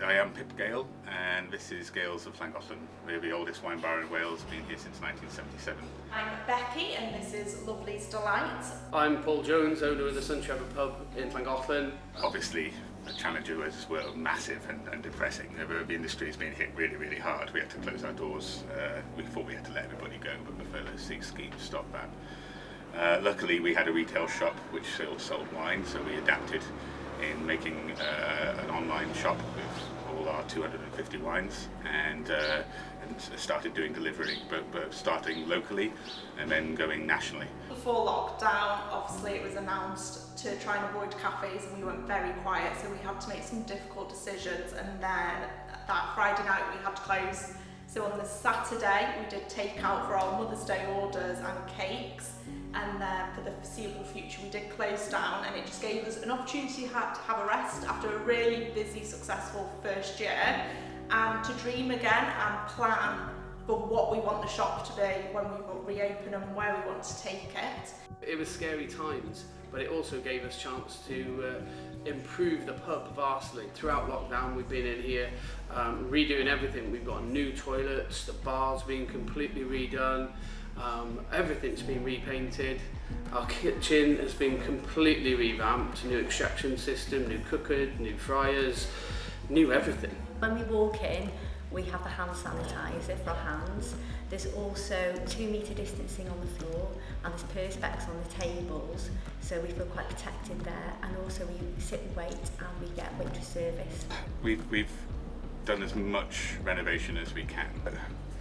I am Pip Gale, and this is Gales of Llangollen. We're the oldest wine bar in Wales, been here since 1977. I'm Becky, and this is Lovely's Delight. I'm Paul Jones, owner of the Sun Shepherd pub in Llangollen. Obviously, the challenges were massive and depressing. The industry has been hit really, really hard. We had to close our doors. We thought we had to let everybody go, but the furlough scheme stopped that. Luckily, we had a retail shop which still sold wine, so we adapted in making an online shop with all our 250 wines and started doing delivery, but starting locally and then going nationally. Before lockdown, obviously it was announced to try and avoid cafes, and we went very quiet, so we had to make some difficult decisions, and then that Friday night we had to close. So on the Saturday we did takeout for our Mother's Day orders and cakes, and then for the foreseeable future we did close down, and it just gave us an opportunity to have a rest after a really busy, successful first year, and to dream again and plan for what we want the shop to be when we reopen and where we want to take it. It was scary times, but it also gave us a chance to improve the pub vastly. Throughout lockdown we've been in here redoing everything. We've got new toilets, the bar's been completely redone, everything's been repainted. Our kitchen has been completely revamped, new extraction system, new cooker, new fryers, new everything. When we walk in, we have the hand sanitizer for our hands. There's also 2 metre distancing on the floor, and there's perspex on the tables, so we feel quite protected there. And also we sit and wait, and we get waitress service. We've done as much renovation as we can.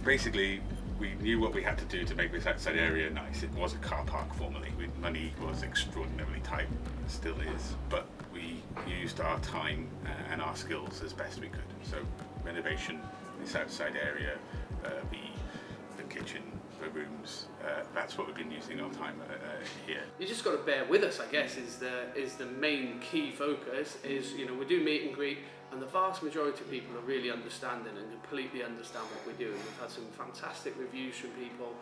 Basically, we knew what we had to do to make this outside area nice. It was a car park formerly. Money was extraordinarily tight, still is, but we used our time and our skills as best we could. So renovation, this outside area, the kitchen, the rooms, that's what we've been using our time here. You just got to bear with us, I guess, is the main key focus. Is, you know, we do meet and greet, and the vast majority of people are really understanding and completely understand what we're doing. We've had some fantastic reviews from people,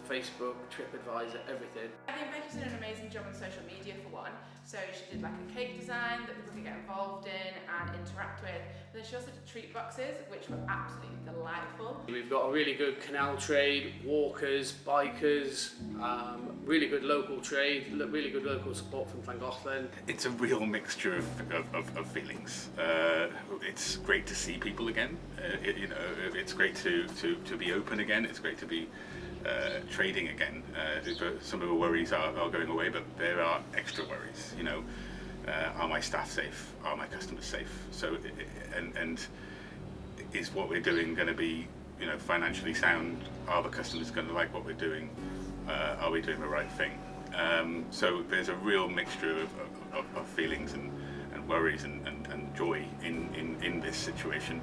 Facebook, TripAdvisor, everything. I think Becky's done an amazing job on social media for one. So she did like a cake design that people could get involved in and interact with. But then she also did treat boxes, which were absolutely delightful. We've got a really good canal trade, walkers, bikers, really good local trade, really good local support from Llangollen. It's a real mixture of feelings. It's great to see people again. It's great to be open again. It's great to be trading again. Some of the worries are going away, but there are extra worries. You know, are my staff safe? Are my customers safe? So, and is what we're doing going to be, you know, financially sound? Are the customers going to like what we're doing? Are we doing the right thing? So there's a real mixture of feelings and worries and joy in this situation.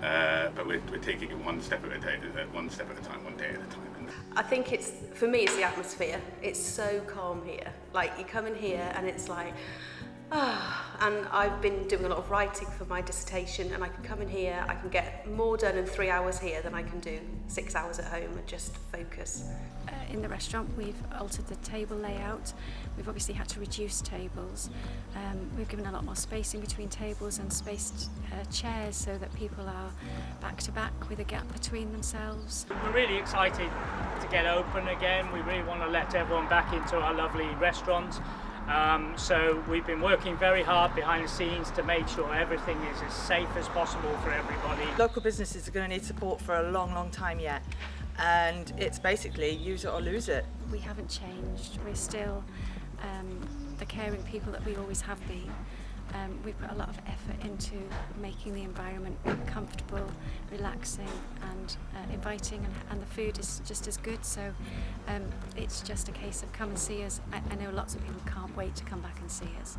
But we're taking it one step at a time, one day at a time. I think for me it's the atmosphere. It's so calm here. Like, you come in here and it's like, and I've been doing a lot of writing for my dissertation, and I can come in here, I can get more done in 3 hours here than I can do 6 hours at home and just focus. In the restaurant we've altered the table layout. We've obviously had to reduce tables. We've given a lot more space in between tables and spaced chairs so that people are back to back with a gap between themselves. We're really excited to get open again. We really want to let everyone back into our lovely restaurant. So we've been working very hard behind the scenes to make sure everything is as safe as possible for everybody. Local businesses are going to need support for a long, long time yet, and it's basically use it or lose it. We haven't changed. We're still the caring people that we always have been. We've put a lot of effort into making the environment comfortable, relaxing and inviting, and the food is just as good, so it's just a case of come and see us. I know lots of people can't wait to come back and see us.